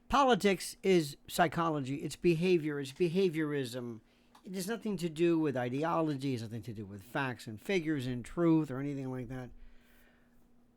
Politics is psychology. It's behavior. It's behaviorism. It has nothing to do with ideology. It has nothing to do with facts and figures and truth or anything like that.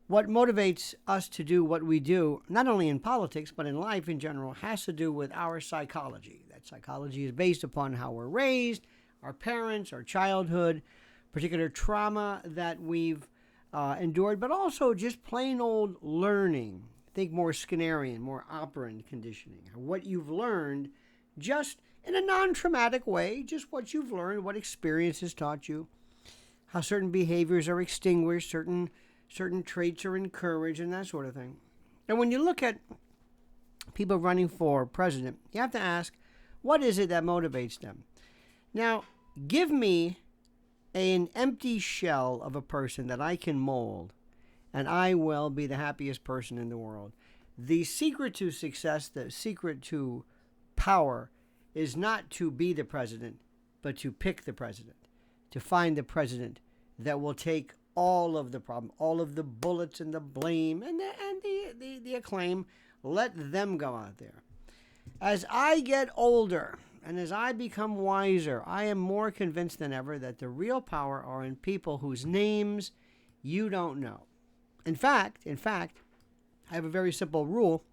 What motivates us to do what we do, not only in politics, but in life in general, has to do with our psychology. That psychology is based upon how we're raised, our parents, our childhood, particular trauma that we've endured, but also just plain old learning. Think more Skinnerian, more operant conditioning. What you've learned just in a non-traumatic way, just what you've learned, what experience has taught you, how certain behaviors are extinguished, certain traits are encouraged, and that sort of thing. And when you look at people running for president, you have to ask, what is it that motivates them? Now, give me an empty shell of a person that I can mold, and I will be the happiest person in the world. The secret to success, the secret to power, is not to be the president, but to pick the president, to find the president that will take all of the problem, all of the bullets and the blame and the acclaim, let them go out there. As I get older and as I become wiser, I am more convinced than ever that the real power are in people whose names you don't know. In fact, I have a very simple rule.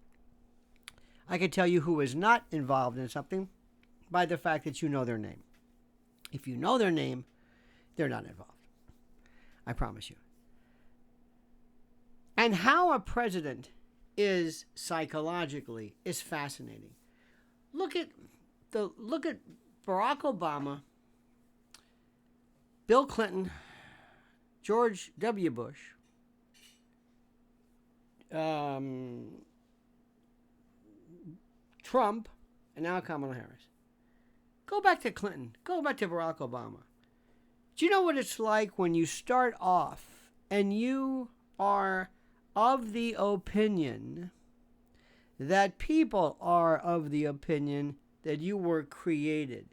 I can tell you who is not involved in something by the fact that you know their name. If you know their name, they're not involved. I promise you. And how a president is psychologically is fascinating. Look at Barack Obama, Bill Clinton, George W. Bush, Trump, and now Kamala Harris. Go back to Clinton. Go back to Barack Obama. Do you know what it's like when you start off and you are of the opinion that people are of the opinion that you were created,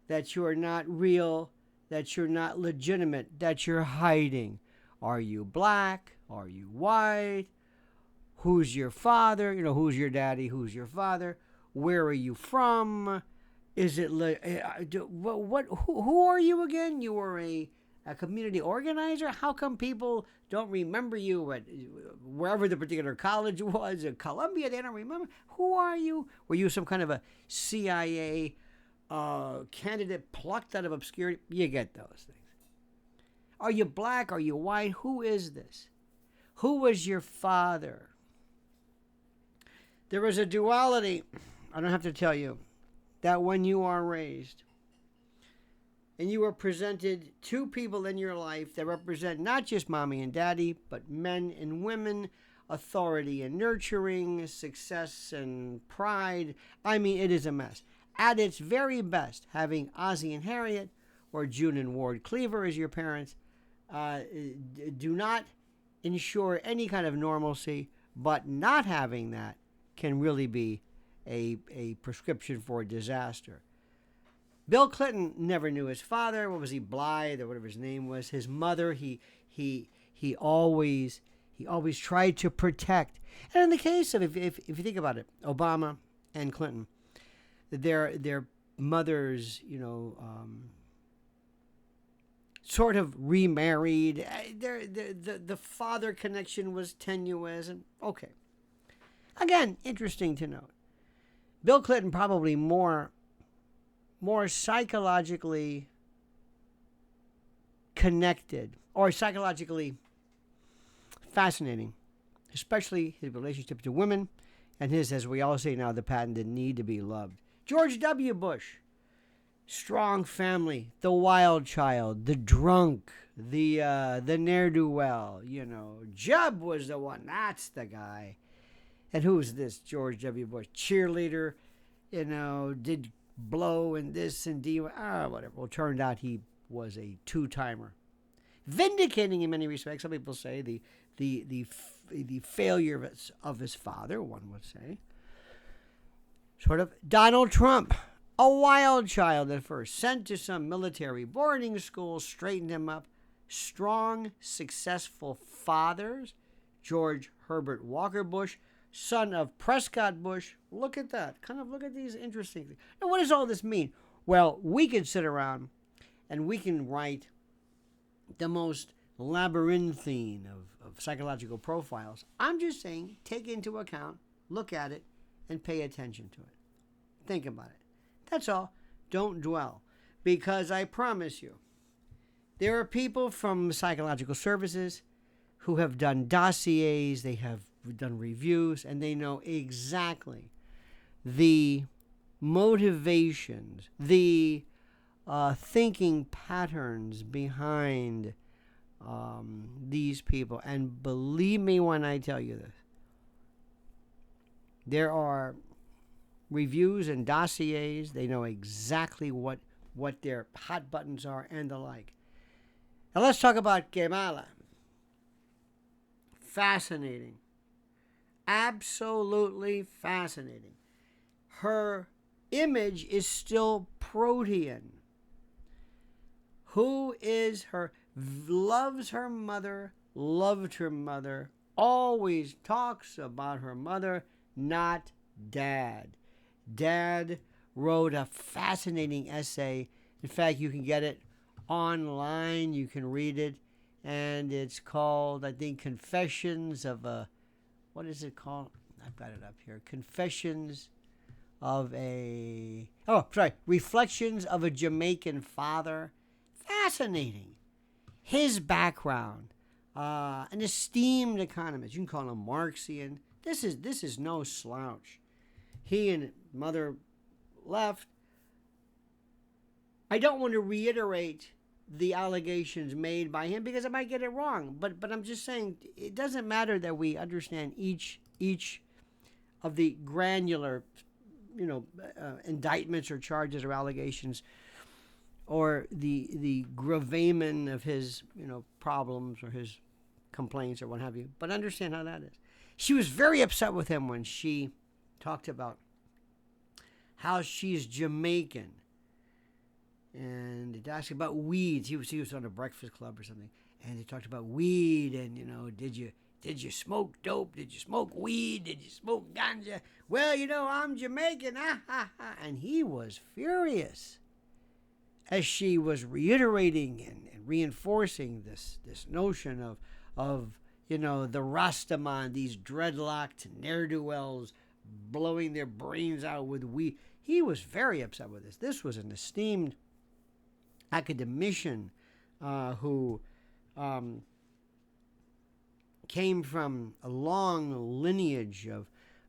that you are not real, that you're not legitimate, that you're hiding? Are you black? Are you white? Who's your father? Who's your daddy? Who's your father? Where are you from? Is it who are you again? You were a community organizer? How come people don't remember you at wherever the particular college was, at Columbia? They don't remember. Who are you? Were you some kind of a CIA candidate plucked out of obscurity? You get those things. Are you black? Are you white? Who is this? Who was your father? There is a duality, I don't have to tell you, that when you are raised and you are presented two people in your life that represent not just mommy and daddy, but men and women, authority and nurturing, success and pride. I mean, it is a mess. At its very best, having Ozzie and Harriet or June and Ward Cleaver as your parents do not ensure any kind of normalcy, but not having that can really be a prescription for disaster. Bill Clinton never knew his father. What was he, Blythe or whatever his name was? His mother, he always tried to protect. And in the case of, if you think about it, Obama and Clinton, their mothers, sort of remarried. The father connection was tenuous, and okay. Again, interesting to note. Bill Clinton probably more psychologically connected or psychologically fascinating, especially his relationship to women and his, as we all say now, the patented need to be loved. George W. Bush, strong family, the wild child, the drunk, the ne'er-do-well, Jeb was the one, that's the guy. And who's this George W. Bush? Cheerleader, did blow and this and whatever. Well, turned out he was a two-timer. Vindicating in many respects, some people say, the failure of his father, one would say. Sort of Donald Trump, a wild child at first, sent to some military boarding school, straightened him up. Strong, successful fathers, George Herbert Walker Bush, son of Prescott Bush. Look at that. Kind of look at these interesting things. Now, what does all this mean? Well, we can sit around and we can write the most labyrinthine of psychological profiles. I'm just saying, take it into account, look at it, and pay attention to it. Think about it. That's all. Don't dwell. Because I promise you, there are people from psychological services who have done dossiers, they have done reviews, and they know exactly the motivations, the thinking patterns behind these people. And believe me when I tell you this, there are reviews and dossiers. They know exactly what their hot buttons are and the like. Now let's talk about Kamala. Fascinating. Absolutely fascinating. Her image is still protean. Who is her? Loves her mother, loved her mother, always talks about her mother, not dad. Dad wrote a fascinating essay. In fact, you can get it online. You can read it. And it's called, I think, Confessions of a... What is it called? I've got it up here. Confessions of a... Oh, sorry. Reflections of a Jamaican Father. Fascinating. His background. An esteemed economist. You can call him Marxian. This is no slouch. He and mother left. I don't want to reiterate the allegations made by him because I might get it wrong. But I'm just saying it doesn't matter that we understand each of the granular, indictments or charges or allegations, or the gravamen of his, problems or his complaints or what have you. But understand how that is. She was very upset with him when she talked about how she's Jamaican. And they asked about weeds. He was on a Breakfast Club or something, and they talked about weed. And did you smoke dope? Did you smoke weed? Did you smoke ganja? Well, I'm Jamaican. And he was furious as she was reiterating and reinforcing this notion of the Rastaman, these dreadlocked ne'er-do-wells blowing their brains out with weed. He was very upset with this. This was an esteemed academician who came from a long lineage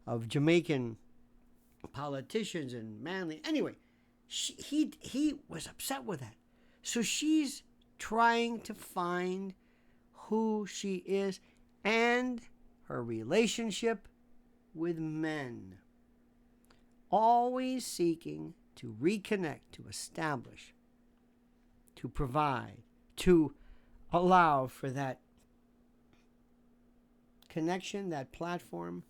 of Jamaican politicians and manly. Anyway, he was upset with that. So she's trying to find who she is and her relationship with men. Always seeking to reconnect, to establish, to provide, to allow for that connection, that platform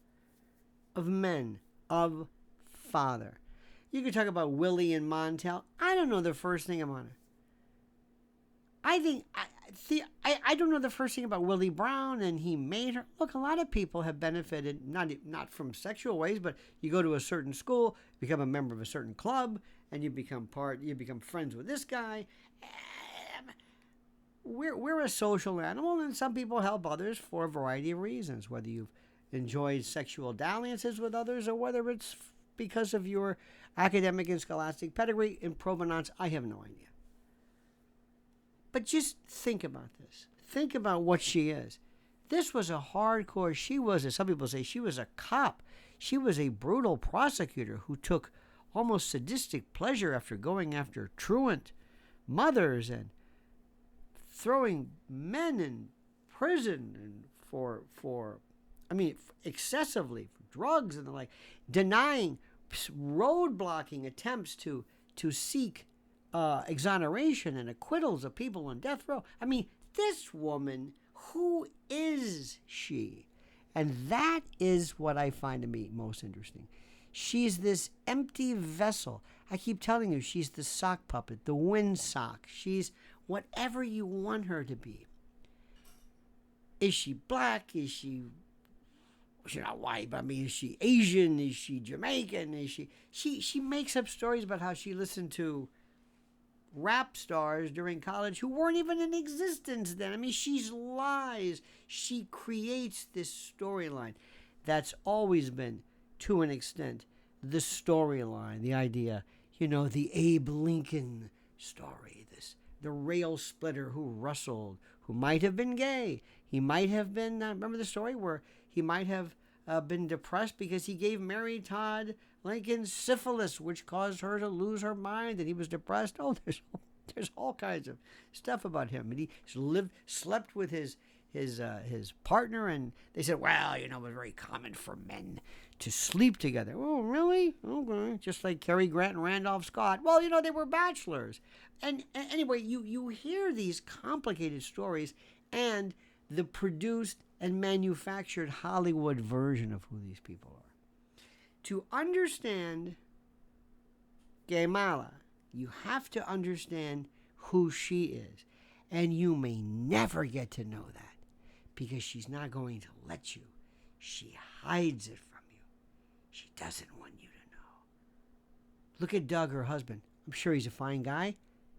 of men, of father. You could talk about Willie and Montel. I don't know the first thing about it. I don't know the first thing about Willie Brown, and he made her. Look, a lot of people have benefited, not from sexual ways, but you go to a certain school, become a member of a certain club, and you become friends with this guy. We're a social animal, and some people help others for a variety of reasons, whether you've enjoyed sexual dalliances with others or whether it's because of your academic and scholastic pedigree in provenance. I have no idea. But just think about this. Think about what she is. This was a hardcore, some people say she was a cop. She was a brutal prosecutor who took almost sadistic pleasure after going after truant mothers and throwing men in prison and excessively for drugs and the like, denying, roadblocking attempts to seek exoneration and acquittals of people on death row. This woman, who is she? And that is what I find to be most interesting. She's this empty vessel. I keep telling you, she's the sock puppet, the wind sock. She's whatever you want her to be. Is she black? Is she she's not white, but I mean, is she Asian? Is she Jamaican? Is she makes up stories about how she listened to rap stars during college who weren't even in existence then. I mean, she's lies. She creates this storyline. That's always been, to an extent, the storyline, the idea, the Abe Lincoln story, the rail splitter who rustled, who might have been gay. He might have been, remember the story where he might have been depressed because he gave Mary Todd Lincoln syphilis, which caused her to lose her mind, and he was depressed. Oh, there's all kinds of stuff about him. And he slept with his partner, and they said, well, it was very common for men to sleep together. Oh, really? Okay. Just like Cary Grant and Randolph Scott. Well, they were bachelors. And anyway, you hear these complicated stories and the produced and manufactured Hollywood version of who these people are. To understand Kamala, you have to understand who she is. And you may never get to know that because she's not going to let you. She hides it from you. She doesn't want you to know. Look at Doug, her husband. I'm sure he's a fine guy.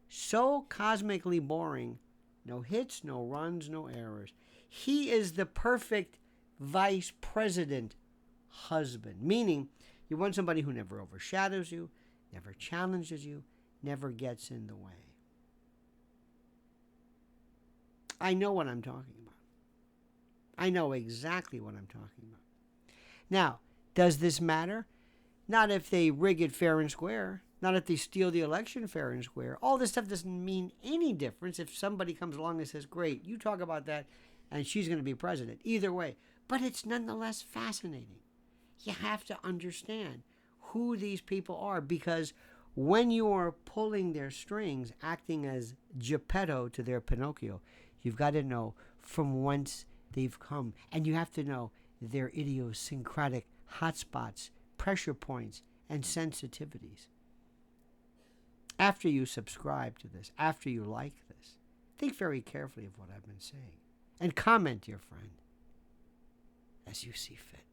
So cosmically boring. No hits, no runs, no errors. He is the perfect vice president husband, meaning you want somebody who never overshadows you, never challenges you, never gets in the way. I know what I'm talking about. I know exactly what I'm talking about. Now, does this matter? Not if they rig it fair and square. Not if they steal the election fair and square. All this stuff doesn't mean any difference if somebody comes along and says, great, you talk about that, and she's going to be president. Either way. But it's nonetheless fascinating. You have to understand who these people are, because when you are pulling their strings, acting as Geppetto to their Pinocchio, you've got to know from whence they've come. And you have to know their idiosyncratic hotspots, pressure points, and sensitivities. After you subscribe to this, after you like this, think very carefully of what I've been saying. And comment, dear friend, as you see fit.